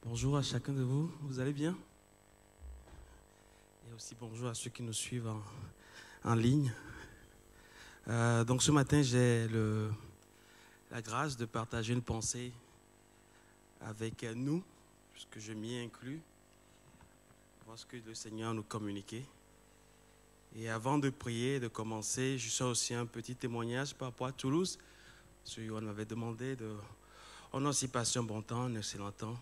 Bonjour à chacun de vous, vous allez bien? Et aussi bonjour à ceux qui nous suivent en ligne. Donc ce matin, j'ai la grâce de partager une pensée avec nous, puisque je m'y inclus, voir ce que le Seigneur nous communiquait. Et avant de prier, de commencer, je sors aussi un petit témoignage par rapport à Toulouse. M. Yohan m'avait demandé on a aussi passé un bon temps, un excellent temps,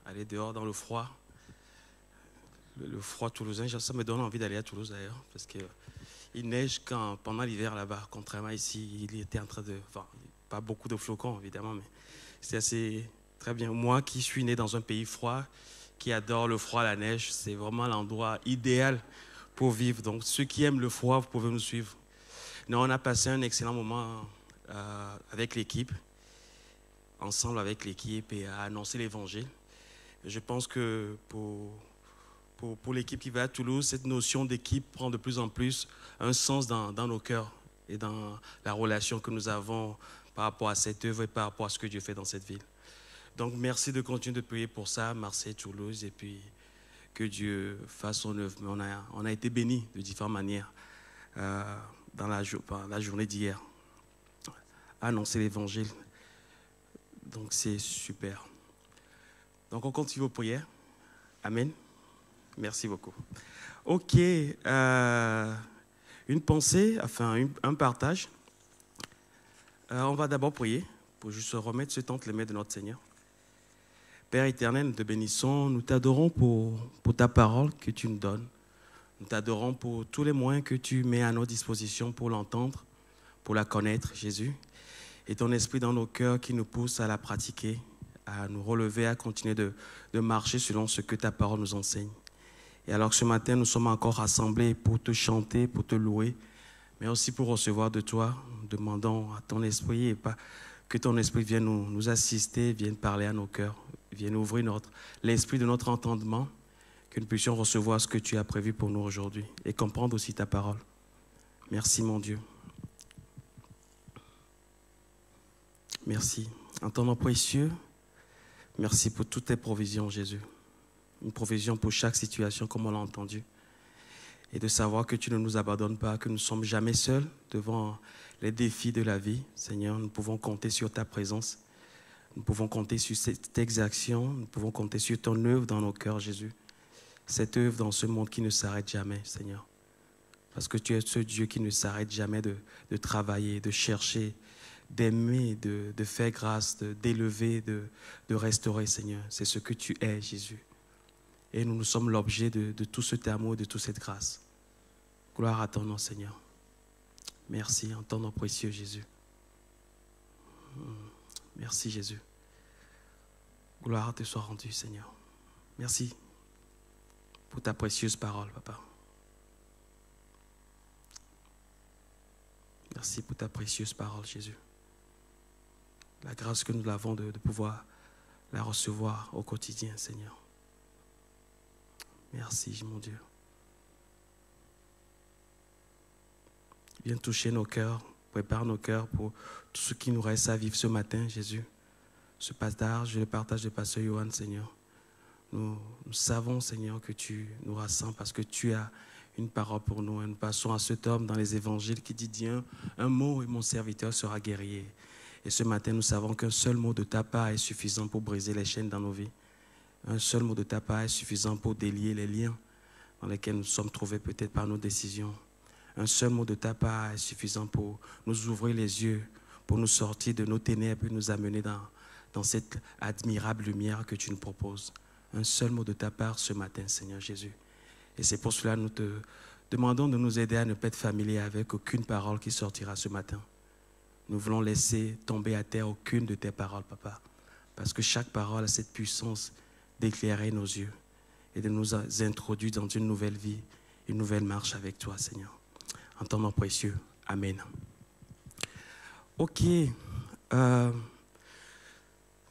aller dehors dans le froid. Le froid toulousain, ça me donne envie d'aller à Toulouse d'ailleurs, parce qu'il neige pendant l'hiver là-bas, contrairement à ici, il était en train de... Enfin, pas beaucoup de flocons évidemment, mais c'est assez très bien. Moi qui suis né dans un pays froid, qui adore le froid, la neige, c'est vraiment l'endroit idéal pour vivre. Donc ceux qui aiment le froid, vous pouvez nous suivre. Nous, on a passé un excellent moment avec l'équipe, ensemble avec l'équipe, et à annoncer l'évangile. Je pense que pour l'équipe qui va à Toulouse, cette notion d'équipe prend de plus en plus un sens dans nos cœurs et dans la relation que nous avons par rapport à cette œuvre et par rapport à ce que Dieu fait dans cette ville. Donc merci de continuer de prier pour ça, Marseille, Toulouse, et puis que Dieu fasse son œuvre. Mais on a été bénis de différentes manières dans la journée d'hier, annoncer l'évangile. Donc c'est super. Donc on continue vos prières. Amen. Merci beaucoup. Ok, une pensée, enfin un partage. On va d'abord prier pour juste remettre ce temps entre les mains de notre Seigneur. Père éternel, nous te bénissons, nous t'adorons pour ta parole que tu nous donnes. Nous t'adorons pour tous les moyens que tu mets à notre disposition pour l'entendre, pour la connaître, Jésus. Et ton esprit dans nos cœurs qui nous pousse à la pratiquer, à nous relever, à continuer de marcher selon ce que ta parole nous enseigne. Et alors que ce matin, nous sommes encore rassemblés pour te chanter, pour te louer, mais aussi pour recevoir de toi. Nous demandons à ton esprit, et que ton esprit vienne nous assister, vienne parler à nos cœurs, vienne ouvrir l'esprit de notre entendement, que nous puissions recevoir ce que tu as prévu pour nous aujourd'hui et comprendre aussi ta parole. Merci mon Dieu. Merci. En ton nom précieux, merci pour toutes tes provisions, Jésus. Une provision pour chaque situation, comme on l'a entendu. Et de savoir que tu ne nous abandonnes pas, que nous ne sommes jamais seuls devant les défis de la vie. Seigneur, nous pouvons compter sur ta présence. Nous pouvons compter sur cette exaction. Nous pouvons compter sur ton œuvre dans nos cœurs, Jésus. Cette œuvre dans ce monde qui ne s'arrête jamais, Seigneur. Parce que tu es ce Dieu qui ne s'arrête jamais de travailler, de chercher, d'aimer, de faire grâce, d'élever, de restaurer, Seigneur. C'est ce que tu es, Jésus. Et nous sommes l'objet de tout cet amour, de toute cette grâce. Gloire à ton nom, Seigneur. Merci en ton nom précieux, Jésus. Merci, Jésus. Gloire te soit rendue, Seigneur. Merci pour ta précieuse parole, Papa. Merci pour ta précieuse parole, Jésus. La grâce que nous avons de pouvoir la recevoir au quotidien, Seigneur. Merci, mon Dieu. Viens toucher nos cœurs, prépare nos cœurs pour tout ce qui nous reste à vivre ce matin, Jésus. Ce partage, le partage de Pasteur Yohan, Seigneur. Nous savons, Seigneur, que tu nous rassembles parce que tu as une parole pour nous. Et nous passons à cet homme dans les évangiles qui dit, dis un mot et mon serviteur sera guéri. Et ce matin, nous savons qu'un seul mot de ta part est suffisant pour briser les chaînes dans nos vies. Un seul mot de ta part est suffisant pour délier les liens dans lesquels nous sommes trouvés peut-être par nos décisions. Un seul mot de ta part est suffisant pour nous ouvrir les yeux, pour nous sortir de nos ténèbres et nous amener dans cette admirable lumière que tu nous proposes. Un seul mot de ta part ce matin, Seigneur Jésus. Et c'est pour cela que nous te demandons de nous aider à ne pas être familiers avec aucune parole qui sortira ce matin. Nous voulons laisser tomber à terre aucune de tes paroles, Papa, parce que chaque parole a cette puissance d'éclairer nos yeux et de nous introduire dans une nouvelle vie, une nouvelle marche avec toi, Seigneur. En ton nom précieux. Amen. Ok.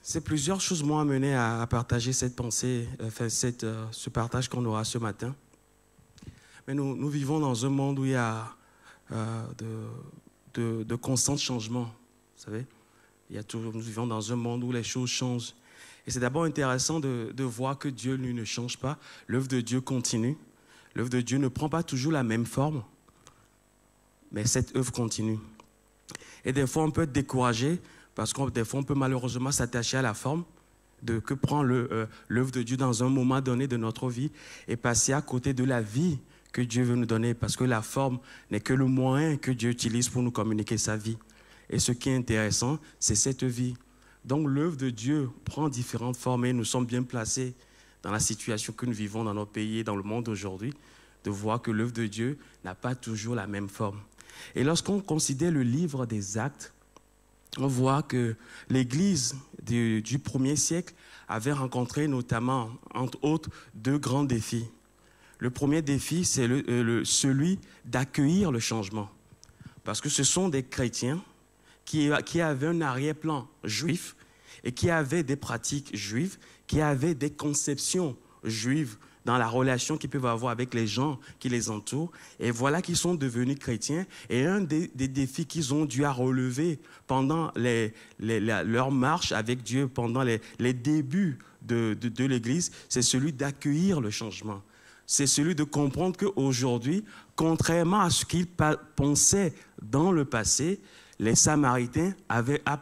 C'est plusieurs choses m'ont amené à partager cette pensée, ce partage qu'on aura ce matin. Mais nous vivons dans un monde où il y a de constants changements, vous savez. Nous vivons dans un monde où les choses changent. Et c'est d'abord intéressant de voir que Dieu, lui, ne change pas. L'œuvre de Dieu continue. L'œuvre de Dieu ne prend pas toujours la même forme, mais cette œuvre continue. Et des fois, on peut être découragé parce que des fois, on peut malheureusement s'attacher à la forme que prend l'œuvre de Dieu dans un moment donné de notre vie et passer à côté de la vie que Dieu veut nous donner, parce que la forme n'est que le moyen que Dieu utilise pour nous communiquer sa vie. Et ce qui est intéressant, c'est cette vie. Donc l'œuvre de Dieu prend différentes formes et nous sommes bien placés dans la situation que nous vivons dans notre pays et dans le monde aujourd'hui, de voir que l'œuvre de Dieu n'a pas toujours la même forme. Et lorsqu'on considère le livre des Actes, on voit que l'Église du 1er siècle avait rencontré notamment, entre autres, 2 grands défis. Le premier défi, c'est celui d'accueillir le changement. Parce que ce sont des chrétiens qui avaient un arrière-plan juif et qui avaient des pratiques juives, qui avaient des conceptions juives dans la relation qu'ils peuvent avoir avec les gens qui les entourent. Et voilà qu'ils sont devenus chrétiens. Et un des défis qu'ils ont dû relever pendant leur marche avec Dieu, pendant les débuts de l'Église, c'est celui d'accueillir le changement. C'est celui de comprendre qu'aujourd'hui, contrairement à ce qu'ils pensaient dans le passé, les Samaritains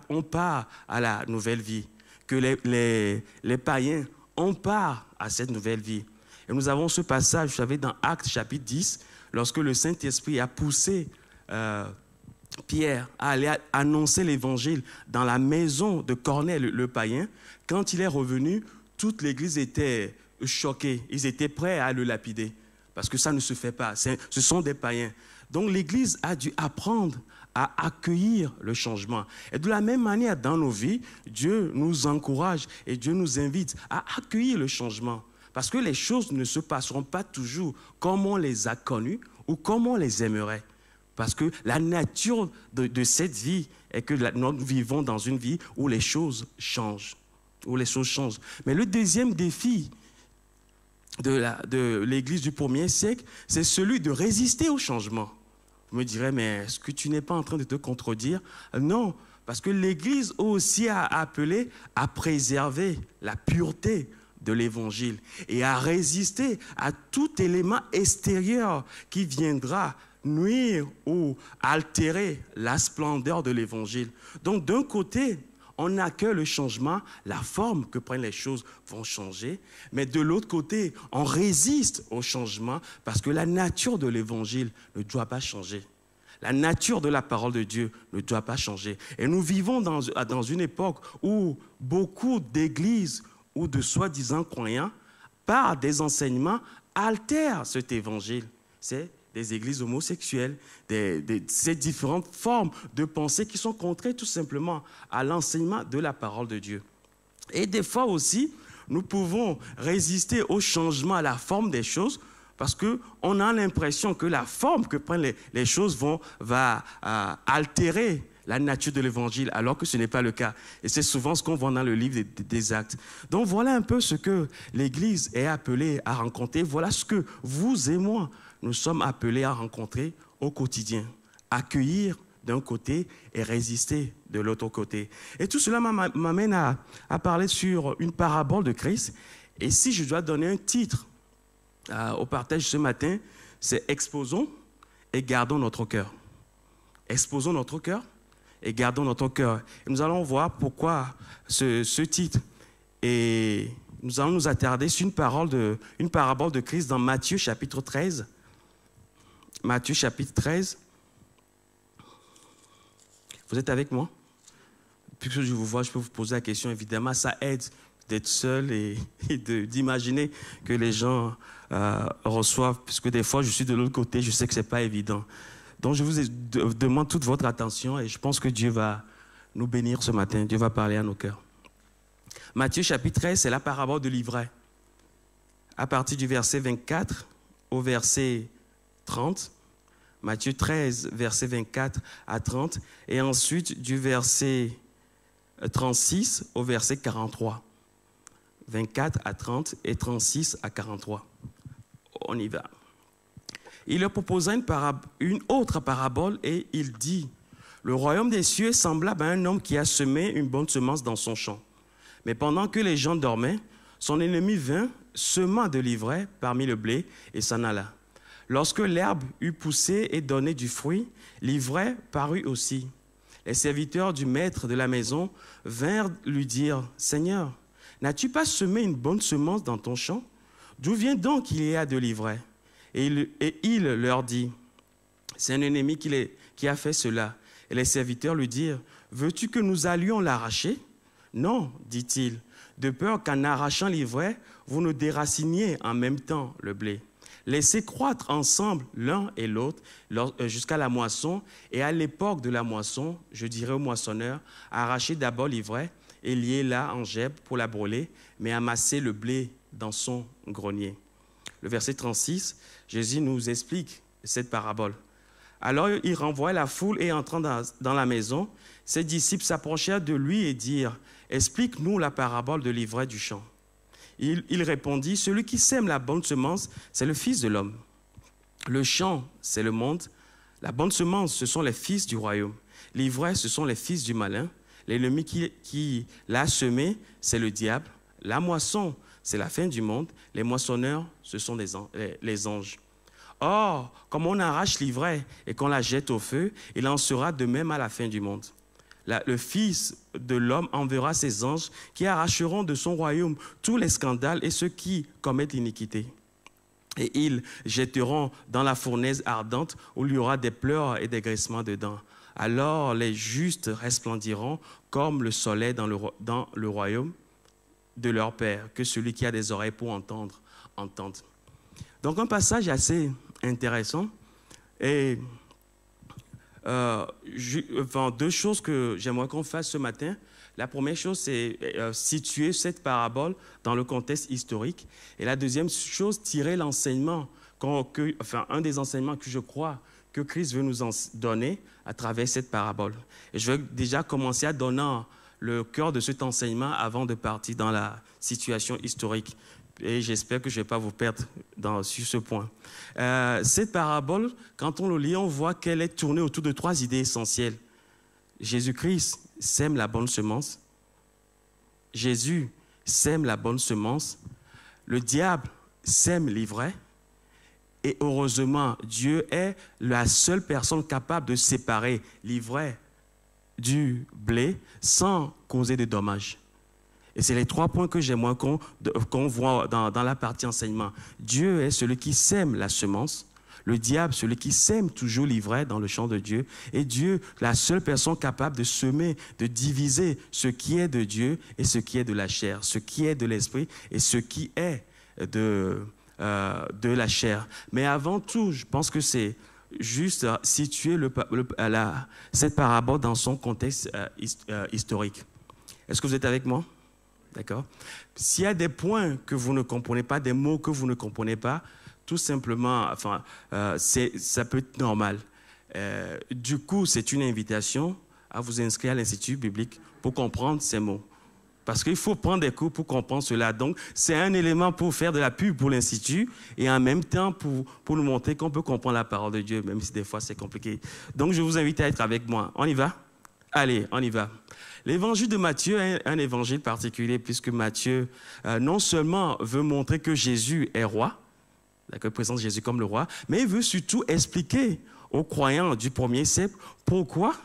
ont part à la nouvelle vie, que les païens ont part à cette nouvelle vie. Et nous avons ce passage, vous savez, dans Actes chapitre 10, lorsque le Saint-Esprit a poussé Pierre à aller annoncer l'évangile dans la maison de Corneille, le païen. Quand il est revenu, toute l'Église était choqués. Ils étaient prêts à le lapider parce que ça ne se fait pas. Ce sont des païens. Donc l'Église a dû apprendre à accueillir le changement. Et de la même manière, dans nos vies, Dieu nous encourage et Dieu nous invite à accueillir le changement. Parce que les choses ne se passeront pas toujours comme on les a connues ou comme on les aimerait. Parce que la nature de cette vie est que nous vivons dans une vie où les choses changent. Mais le deuxième défi de l'Église du 1er siècle, c'est celui de résister au changement. Vous me direz, mais est-ce que tu n'es pas en train de te contredire? Non, parce que l'Église aussi a appelé à préserver la pureté de l'Évangile et à résister à tout élément extérieur qui viendra nuire ou altérer la splendeur de l'Évangile. Donc d'un côté, on accueille le changement, la forme que prennent les choses vont changer, mais de l'autre côté, on résiste au changement parce que la nature de l'Évangile ne doit pas changer. La nature de la parole de Dieu ne doit pas changer. Et nous vivons dans une époque où beaucoup d'églises ou de soi-disant croyants, par des enseignements, altèrent cet Évangile. C'est des églises homosexuelles, ces différentes formes de pensée qui sont contraires tout simplement à l'enseignement de la parole de Dieu. Et des fois aussi, nous pouvons résister au changement, à la forme des choses, parce qu'on a l'impression que la forme que prennent les choses va altérer la nature de l'Évangile, alors que ce n'est pas le cas. Et c'est souvent ce qu'on voit dans le livre des Actes. Donc voilà un peu ce que l'Église est appelée à rencontrer. Voilà ce que vous et moi, nous sommes appelés à rencontrer au quotidien. Accueillir d'un côté et résister de l'autre côté. Et tout cela m'amène à parler sur une parabole de Christ. Et si je dois donner un titre au partage ce matin, c'est « Exposons et gardons notre cœur ». Exposons notre cœur et gardons notre cœur. Et nous allons voir pourquoi ce titre. Et nous allons nous attarder sur une parabole de Christ dans Matthieu chapitre 13. Matthieu chapitre 13. Vous êtes avec moi? Puisque je vous vois, je peux vous poser la question. Évidemment, ça aide d'être seul et d'imaginer que les gens reçoivent. Puisque des fois, je suis de l'autre côté, je sais que ce n'est pas évident. Donc, je vous demande toute votre attention et je pense que Dieu va nous bénir ce matin. Dieu va parler à nos cœurs. Matthieu chapitre 13, c'est la parabole de l'ivraie. À partir du verset 24 au verset 30. Matthieu 13, verset 24 à 30. Et ensuite du verset 36 au verset 43. 24 à 30 et 36 à 43. On y va. Il leur proposa une autre parabole et il dit « Le royaume des cieux est semblable à un homme qui a semé une bonne semence dans son champ. Mais pendant que les gens dormaient, son ennemi vint, sema de l'ivraie parmi le blé et s'en alla. Lorsque l'herbe eut poussé et donné du fruit, l'ivraie parut aussi. Les serviteurs du maître de la maison vinrent lui dire, « Seigneur, n'as-tu pas semé une bonne semence dans ton champ? D'où vient donc qu'il y a de l'ivraie? » Et il leur dit, « C'est un ennemi qui a fait cela. » Et les serviteurs lui dirent, « Veux-tu que nous allions l'arracher? » « Non, dit-il, de peur qu'en arrachant l'ivraie, vous ne déraciniez en même temps le blé. Laissez croître ensemble l'un et l'autre jusqu'à la moisson, et à l'époque de la moisson, je dirai au moissonneur, arrachez d'abord l'ivraie et liez-la en gerbes pour la brûler, mais amassez le blé dans son grenier. » Le verset 36, Jésus nous explique cette parabole. Alors il renvoya la foule et entrant dans la maison, ses disciples s'approchèrent de lui et dirent, « Explique-nous la parabole de l'ivraie du champ. » Il répondit, « Celui qui sème la bonne semence, c'est le Fils de l'homme. Le champ, c'est le monde. La bonne semence, ce sont les fils du royaume. L'ivraie, ce sont les fils du malin. L'ennemi qui l'a semé, c'est le diable. La moisson, c'est la fin du monde. Les moissonneurs, ce sont les anges. Or, comme on arrache l'ivraie et qu'on la jette au feu, il en sera de même à la fin du monde. Le Fils de l'homme enverra ses anges qui arracheront de son royaume tous les scandales et ceux qui commettent l'iniquité. Et ils jetteront dans la fournaise ardente où il y aura des pleurs et des grincements de dents. Alors les justes resplendiront comme le soleil dans le royaume de leur Père. Que celui qui a des oreilles pour entendre, entende. Donc un passage assez intéressant. Et deux choses que j'aimerais qu'on fasse ce matin. La première chose, c'est situer cette parabole dans le contexte historique. Et la deuxième chose, tirer l'enseignement, un des enseignements que je crois que Christ veut nous donner à travers cette parabole. Et je vais déjà commencer à donner le cœur de cet enseignement avant de partir dans la situation historique. Et j'espère que je ne vais pas vous perdre sur ce point. Cette parabole, quand on le lit, on voit qu'elle est tournée autour de trois idées essentielles. Jésus-Christ sème la bonne semence. Jésus sème la bonne semence. Le diable sème l'ivraie. Et heureusement, Dieu est la seule personne capable de séparer l'ivraie du blé sans causer de dommages. Et c'est les trois points que j'aimerais qu'on voit dans la partie enseignement. Dieu est celui qui sème la semence. Le diable, celui qui sème toujours l'ivraie dans le champ de Dieu. Et Dieu, la seule personne capable de semer, de diviser ce qui est de Dieu et ce qui est de la chair, ce qui est de l'esprit et ce qui est de la chair. Mais avant tout, je pense que c'est juste situer cette parabole dans son contexte historique. Est-ce que vous êtes avec moi? D'accord? S'il y a des points que vous ne comprenez pas, des mots que vous ne comprenez pas, tout simplement, ça peut être normal. Du coup, c'est une invitation à vous inscrire à l'Institut biblique pour comprendre ces mots. Parce qu'il faut prendre des cours pour comprendre cela. Donc, c'est un élément pour faire de la pub pour l'Institut et en même temps pour nous montrer qu'on peut comprendre la parole de Dieu, même si des fois c'est compliqué. Donc, je vous invite à être avec moi. On y va? Allez, on y va. L'évangile de Matthieu est un évangile particulier puisque Matthieu non seulement veut montrer que Jésus est roi, il présente Jésus comme le roi, mais il veut surtout expliquer aux croyants du premier siècle pourquoi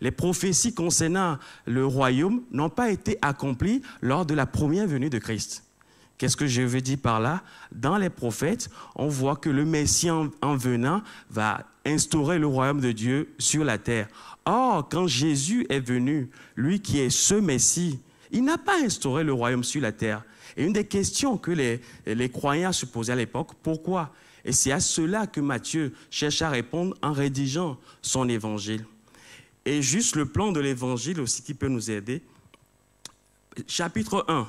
les prophéties concernant le royaume n'ont pas été accomplies lors de la première venue de Christ. Qu'est-ce que je veux dire par là? Dans les prophètes, on voit que le Messie en venant va instaurer le royaume de Dieu sur la terre. Or, quand Jésus est venu, lui qui est ce Messie, il n'a pas instauré le royaume sur la terre. Et une des questions que les croyants se posaient à l'époque, pourquoi? Et c'est à cela que Matthieu cherche à répondre en rédigeant son évangile. Et juste le plan de l'évangile aussi qui peut nous aider. Chapitre 1.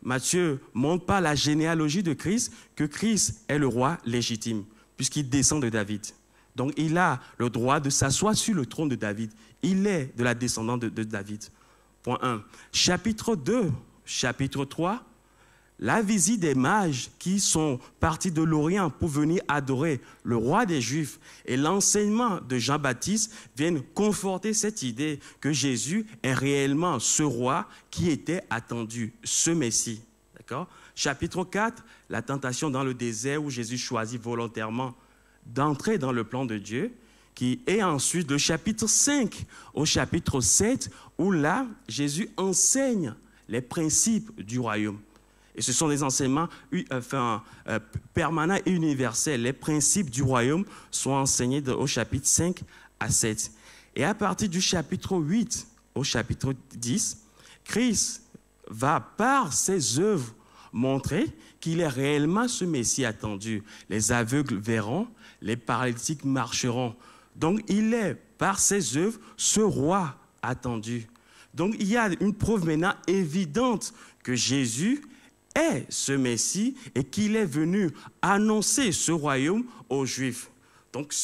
Matthieu montre par la généalogie de Christ que Christ est le roi légitime, puisqu'il descend de David. Donc, il a le droit de s'asseoir sur le trône de David. Il est de la descendance de David. Point 1. Chapitre 2, chapitre 3, la visite des mages qui sont partis de l'Orient pour venir adorer le roi des Juifs et l'enseignement de Jean-Baptiste viennent conforter cette idée que Jésus est réellement ce roi qui était attendu, ce Messie. D'accord ? Chapitre 4, la tentation dans le désert où Jésus choisit volontairement d'entrer dans le plan de Dieu. Et ensuite le chapitre 5 au chapitre 7 où là, Jésus enseigne les principes du royaume. Et ce sont des enseignements permanents et universels. Les principes du royaume sont enseignés au chapitre 5 à 7. Et à partir du chapitre 8 au chapitre 10, Christ va, par ses œuvres, montrer qu'il est réellement ce Messie attendu. Les aveugles verront, les paralytiques marcheront. Donc, il est, par ses œuvres, ce roi attendu. Donc, il y a une preuve maintenant évidente que Jésus est ce Messie et qu'il est venu annoncer ce royaume aux Juifs. Donc,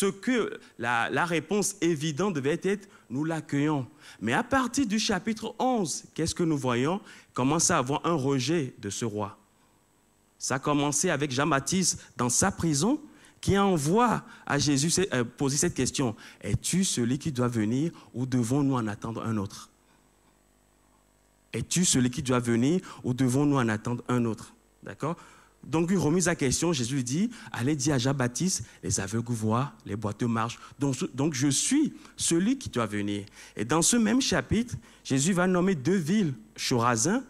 la réponse évidente devait être, nous l'accueillons. Mais à partir du chapitre 11, qu'est-ce que nous voyons? Commence à avoir un rejet de ce roi. Ça a commencé avec Jean-Baptiste dans sa prison, qui envoie à Jésus poser cette question. Es-tu celui qui doit venir ou devons-nous en attendre un autre? Es-tu celui qui doit venir ou devons-nous en attendre un autre? D'accord? Donc, une remise à question, Jésus lui dit, allez dire à Jean-Baptiste, les aveugles voient, les boiteux marchent. Donc, je suis celui qui doit venir. Et dans ce même chapitre, Jésus va nommer 2 villes, Chorazin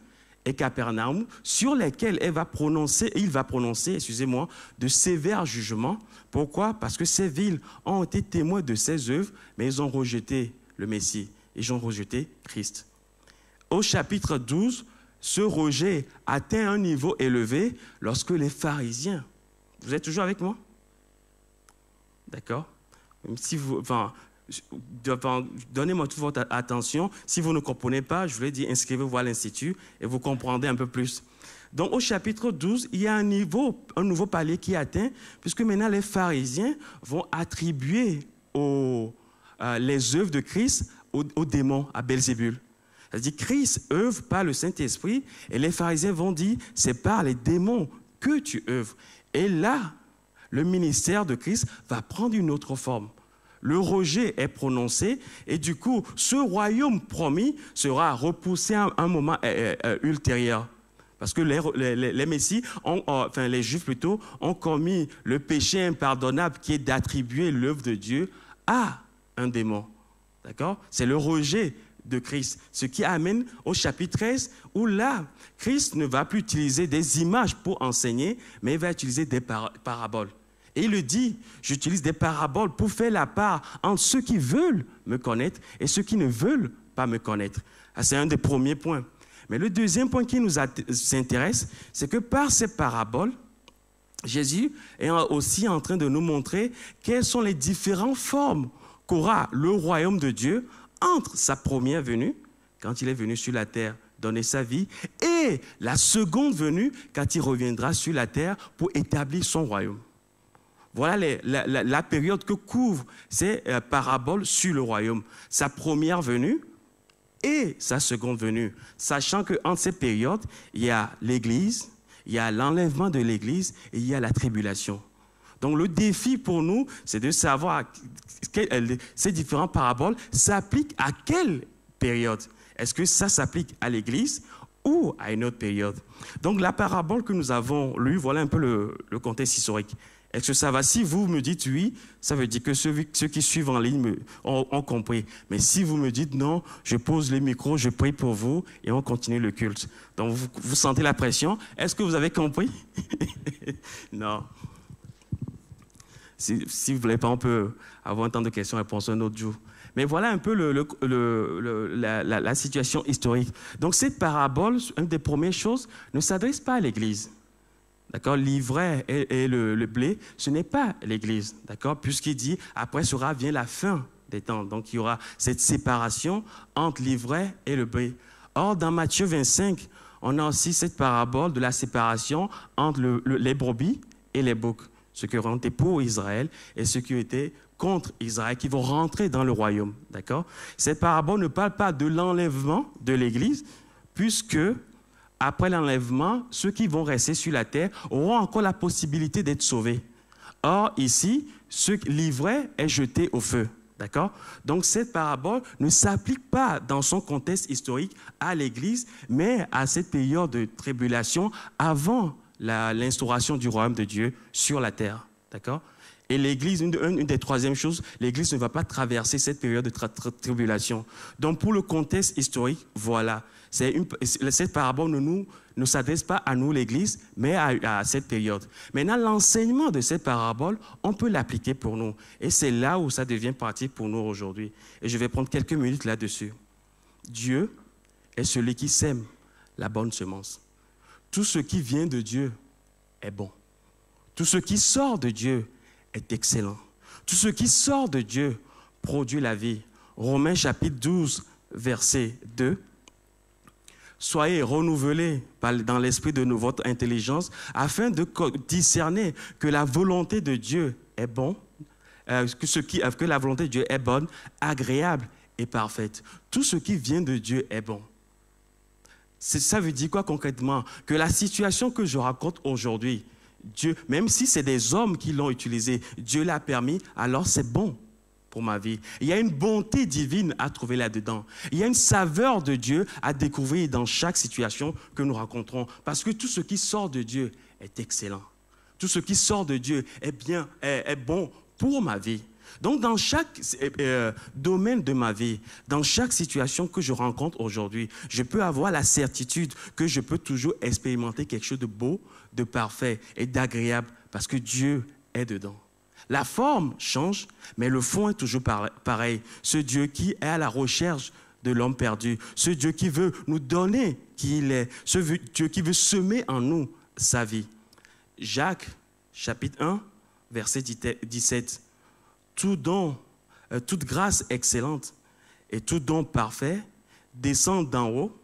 et Capernaum, sur lesquelles il va prononcer, de sévères jugements. Pourquoi? Parce que ces villes ont été témoins de ses œuvres, mais ils ont rejeté le Messie, ils ont rejeté Christ. Au chapitre 12, ce rejet atteint un niveau élevé lorsque les pharisiens, vous êtes toujours avec moi? D'accord? Donnez-moi toute votre attention. Si vous ne comprenez pas, je vous l'ai dit, inscrivez-vous à l'Institut et vous comprendrez un peu plus. Donc, au chapitre 12, il y a un nouveau palier qui est atteint, puisque maintenant les pharisiens vont attribuer les œuvres de Christ aux démons, à Belzébul. C'est-à-dire Christ œuvre par le Saint-Esprit et les pharisiens vont dire, c'est par les démons que tu œuvres. Et là, le ministère de Christ va prendre une autre forme. Le rejet est prononcé et du coup, ce royaume promis sera repoussé à un moment ultérieur. Parce que les Messies, les Juifs plutôt, ont commis le péché impardonnable qui est d'attribuer l'œuvre de Dieu à un démon. D'accord? C'est le rejet de Christ. Ce qui amène au chapitre 13, où là, Christ ne va plus utiliser des images pour enseigner, mais il va utiliser des paraboles. Et il le dit, j'utilise des paraboles pour faire la part entre ceux qui veulent me connaître et ceux qui ne veulent pas me connaître. C'est un des premiers points. Mais le deuxième point qui nous intéresse, c'est que par ces paraboles, Jésus est aussi en train de nous montrer quelles sont les différentes formes qu'aura le royaume de Dieu entre sa première venue, quand il est venu sur la terre donner sa vie, et la seconde venue, quand il reviendra sur la terre pour établir son royaume. Voilà la période que couvrent ces paraboles sur le royaume. Sa première venue et sa seconde venue. Sachant qu'entre ces périodes, il y a l'Église, il y a l'enlèvement de l'Église et il y a la tribulation. Donc le défi pour nous, c'est de savoir ces différentes paraboles s'appliquent à quelle période? Est-ce que ça s'applique à l'Église ou à une autre période? Donc la parabole que nous avons lue, voilà un peu le contexte historique. Est-ce que ça va? Si vous me dites oui, ça veut dire que ceux qui suivent en ligne ont compris. Mais si vous me dites non, je pose les micros, je prie pour vous et on continue le culte. Donc vous sentez la pression. Est-ce que vous avez compris? Non. Si vous ne voulez pas, on peut avoir un temps de questions-réponses un autre jour. Mais voilà un peu la situation historique. Donc cette parabole, une des premières choses, ne s'adresse pas à l'Église. D'accord? L'ivraie et le blé, ce n'est pas l'Église. D'accord? Puisqu'il dit, après vient la fin des temps. Donc il y aura cette séparation entre l'ivraie et le blé. Or, dans Matthieu 25, on a aussi cette parabole de la séparation entre les brebis et les boucs. Ceux qui ont été pour Israël et ceux qui ont été contre Israël, qui vont rentrer dans le royaume. D'accord? Cette parabole ne parle pas de l'enlèvement de l'Église, puisque après l'enlèvement, ceux qui vont rester sur la terre auront encore la possibilité d'être sauvés. Or, ici, l'ivraie est jeté au feu. D'accord? Donc, cette parabole ne s'applique pas dans son contexte historique à l'Église, mais à cette période de tribulation avant l'instauration du royaume de Dieu sur la terre. D'accord? Et l'Église, une des troisièmes choses, l'Église ne va pas traverser cette période de tribulation. Donc, pour le contexte historique, voilà. Cette parabole ne s'adresse pas à nous, l'Église, mais à cette période. Maintenant, l'enseignement de cette parabole, on peut l'appliquer pour nous. Et c'est là où ça devient pratique pour nous aujourd'hui. Et je vais prendre quelques minutes là-dessus. Dieu est celui qui sème la bonne semence. Tout ce qui vient de Dieu est bon. Tout ce qui sort de Dieu est excellent. Tout ce qui sort de Dieu produit la vie. Romains chapitre 12, verset 2. Soyez renouvelés dans l'esprit de votre intelligence afin de discerner que la volonté de Dieu est bonne, que la volonté de Dieu est bonne, agréable et parfaite. Tout ce qui vient de Dieu est bon. Ça veut dire quoi concrètement? Que la situation que je raconte aujourd'hui, Dieu, même si c'est des hommes qui l'ont utilisé, Dieu l'a permis, alors c'est bon pour ma vie. Il y a une bonté divine à trouver là-dedans. Il y a une saveur de Dieu à découvrir dans chaque situation que nous rencontrons. Parce que tout ce qui sort de Dieu est excellent. Tout ce qui sort de Dieu est bon pour ma vie. Donc, dans chaque domaine de ma vie, dans chaque situation que je rencontre aujourd'hui, je peux avoir la certitude que je peux toujours expérimenter quelque chose de beau, de parfait et d'agréable parce que Dieu est dedans. La forme change, mais le fond est toujours pareil. Ce Dieu qui est à la recherche de l'homme perdu, ce Dieu qui veut nous donner qui il est, ce Dieu qui veut semer en nous sa vie. Jacques, chapitre 1, verset 17. Tout don, toute grâce excellente et tout don parfait descend d'en haut,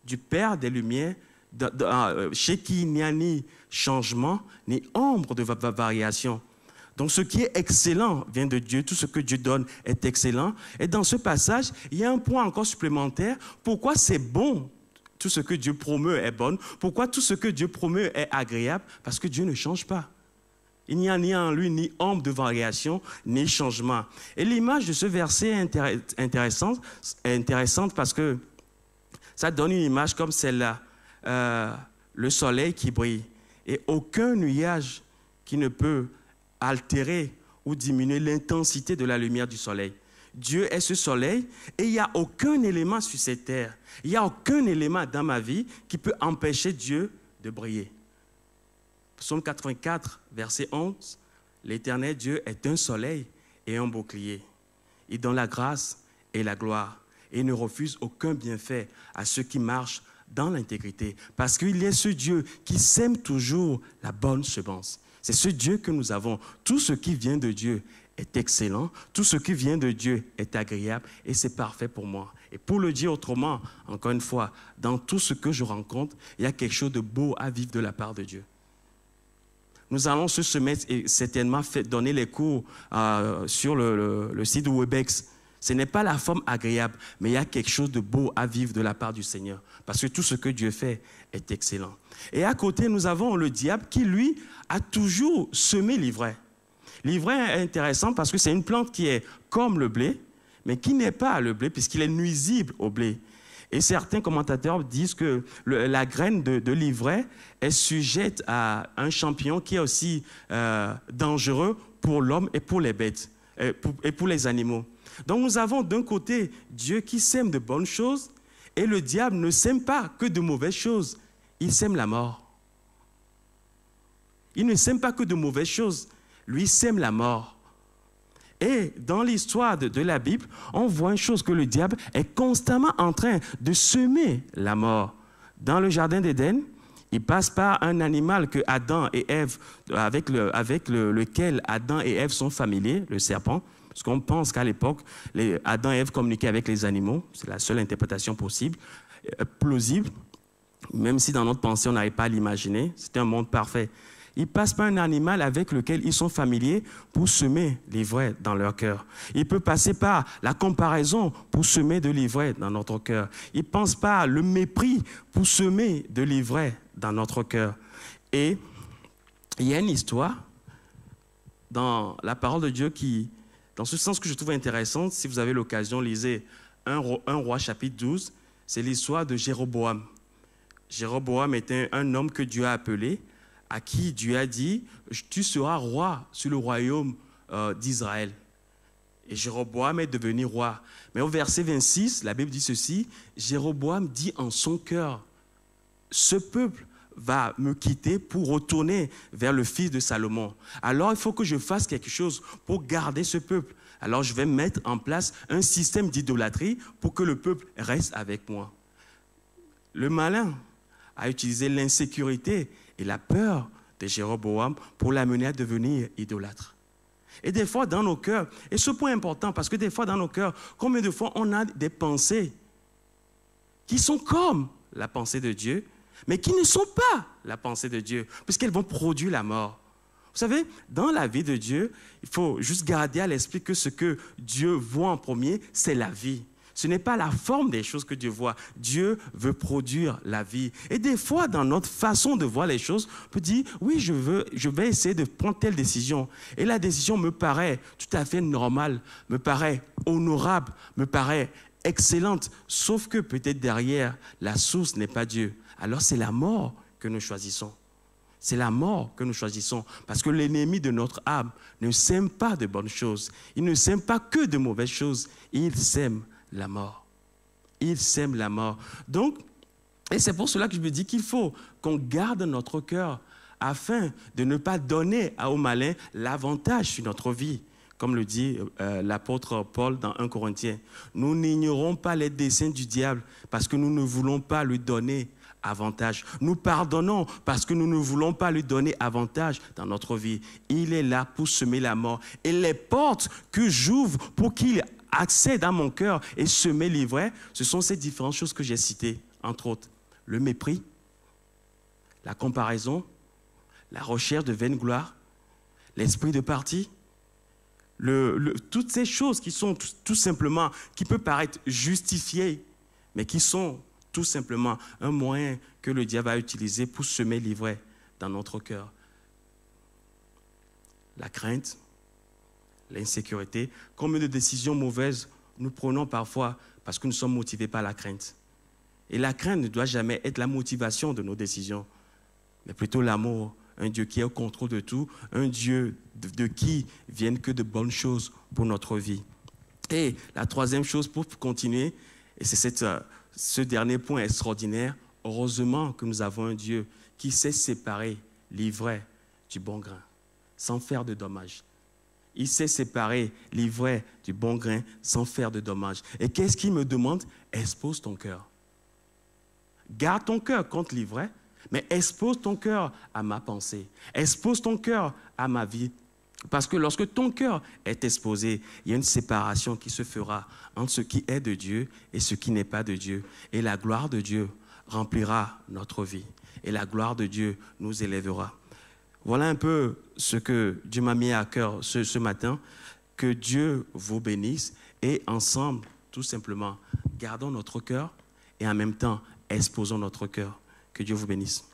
du Père des Lumières, chez qui il n'y a ni changement, ni ombre de variation. Donc, ce qui est excellent vient de Dieu. Tout ce que Dieu donne est excellent. Et dans ce passage, il y a un point encore supplémentaire. Pourquoi c'est bon? Tout ce que Dieu promeut est bon. Pourquoi tout ce que Dieu promeut est agréable? Parce que Dieu ne change pas. Il n'y a ni en lui ni ombre de variation, ni changement. Et l'image de ce verset est intéressante parce que ça donne une image comme celle-là. Le soleil qui brille et aucun nuage qui ne peut altérer ou diminuer l'intensité de la lumière du soleil. Dieu est ce soleil et il n'y a aucun élément sur cette terre, il n'y a aucun élément dans ma vie qui peut empêcher Dieu de briller. Psaume 84, verset 11, l'Éternel Dieu est un soleil et un bouclier. Il donne la grâce et la gloire et ne refuse aucun bienfait à ceux qui marchent dans l'intégrité. Parce qu'il est ce Dieu qui sème toujours la bonne semence. C'est ce Dieu que nous avons. Tout ce qui vient de Dieu est excellent. Tout ce qui vient de Dieu est agréable et c'est parfait pour moi. Et pour le dire autrement, encore une fois, dans tout ce que je rencontre, il y a quelque chose de beau à vivre de la part de Dieu. Nous allons ce semestre certainement donner les cours sur le site Webex. Ce n'est pas la forme agréable, mais il y a quelque chose de beau à vivre de la part du Seigneur. Parce que tout ce que Dieu fait est excellent. Et à côté, nous avons le diable qui, lui, a toujours semé l'ivraie. L'ivraie est intéressant parce que c'est une plante qui est comme le blé, mais qui n'est pas le blé puisqu'il est nuisible au blé. Et certains commentateurs disent que la graine de l'ivraie est sujette à un champignon qui est aussi dangereux pour l'homme et pour les bêtes, et pour les animaux. Donc nous avons d'un côté Dieu qui sème de bonnes choses et le diable ne sème pas que de mauvaises choses. Il sème la mort. Il ne sème pas que de mauvaises choses. Lui sème la mort. Et dans l'histoire de la Bible, on voit une chose que le diable est constamment en train de semer la mort. Dans le jardin d'Éden, il passe par un animal que Adam et Ève, avec lequel Adam et Ève sont familiers, le serpent. Parce qu'on pense qu'à l'époque, Adam et Ève communiquaient avec les animaux. C'est la seule interprétation possible, plausible. Même si dans notre pensée, on n'arrive pas à l'imaginer. C'était un monde parfait. Ils passent par un animal avec lequel ils sont familiers pour semer l'ivraie dans leur cœur. Il peut passer par la comparaison pour semer de l'ivraie dans notre cœur. Il passe par le mépris pour semer de l'ivraie dans notre cœur. Et il y a une histoire dans la parole de Dieu qui, dans ce sens que je trouve intéressante, si vous avez l'occasion, lisez 1 Roi chapitre 12, c'est l'histoire de Jéroboam. Jéroboam était un homme que Dieu a appelé, à qui Dieu a dit « Tu seras roi sur le royaume d'Israël ». Et Jéroboam est devenu roi. Mais au verset 26, la Bible dit ceci, Jéroboam dit en son cœur « Ce peuple va me quitter pour retourner vers le fils de Salomon. Alors il faut que je fasse quelque chose pour garder ce peuple. Alors je vais mettre en place un système d'idolâtrie pour que le peuple reste avec moi. » Le malin a utilisé l'insécurité et la peur de Jéroboam pour l'amener à devenir idolâtre. Et des fois dans nos cœurs, et ce point est important parce que des fois dans nos cœurs, combien de fois on a des pensées qui sont comme la pensée de Dieu, mais qui ne sont pas la pensée de Dieu, puisqu'elles vont produire la mort. Vous savez, dans la vie de Dieu, il faut juste garder à l'esprit que ce que Dieu voit en premier, c'est la vie. Ce n'est pas la forme des choses que Dieu voit. Dieu veut produire la vie. Et des fois, dans notre façon de voir les choses, on peut dire, oui, je vais essayer de prendre telle décision. Et la décision me paraît tout à fait normale, me paraît honorable, me paraît excellente. Sauf que peut-être derrière, la source n'est pas Dieu. Alors c'est la mort que nous choisissons. C'est la mort que nous choisissons. Parce que l'ennemi de notre âme ne sème pas de bonnes choses. Il ne sème pas que de mauvaises choses. Il sème la mort. Il sème la mort. Donc, et c'est pour cela que je me dis qu'il faut qu'on garde notre cœur afin de ne pas donner au malin l'avantage sur notre vie. Comme le dit l'apôtre Paul dans 1 Corinthiens. Nous n'ignorons pas les desseins du diable parce que nous ne voulons pas lui donner avantage. Nous pardonnons parce que nous ne voulons pas lui donner avantage dans notre vie. Il est là pour semer la mort. Et les portes que j'ouvre pour qu'il accède à mon cœur et semer l'ivraie, ce sont ces différentes choses que j'ai citées, entre autres. Le mépris, la comparaison, la recherche de vaine gloire, l'esprit de parti, toutes ces choses qui sont tout simplement, qui peuvent paraître justifiées, mais qui sont tout simplement un moyen que le diable a utilisé pour semer l'ivraie dans notre cœur. La crainte, l'insécurité, combien de décisions mauvaises nous prenons parfois parce que nous sommes motivés par la crainte. Et la crainte ne doit jamais être la motivation de nos décisions, mais plutôt l'amour, un Dieu qui est au contrôle de tout, un Dieu de qui viennent que de bonnes choses pour notre vie. Et la troisième chose pour continuer, et c'est ce dernier point extraordinaire, heureusement que nous avons un Dieu qui sait séparer l'ivraie du bon grain, sans faire de dommages. Il sait séparer l'ivraie du bon grain sans faire de dommages. Et qu'est-ce qu'il me demande? Expose ton cœur. Garde ton cœur contre l'ivraie, mais expose ton cœur à ma pensée. Expose ton cœur à ma vie. Parce que lorsque ton cœur est exposé, il y a une séparation qui se fera entre ce qui est de Dieu et ce qui n'est pas de Dieu. Et la gloire de Dieu remplira notre vie. Et la gloire de Dieu nous élèvera. Voilà un peu ce que Dieu m'a mis à cœur ce matin. Que Dieu vous bénisse et ensemble, tout simplement, gardons notre cœur et en même temps, exposons notre cœur. Que Dieu vous bénisse.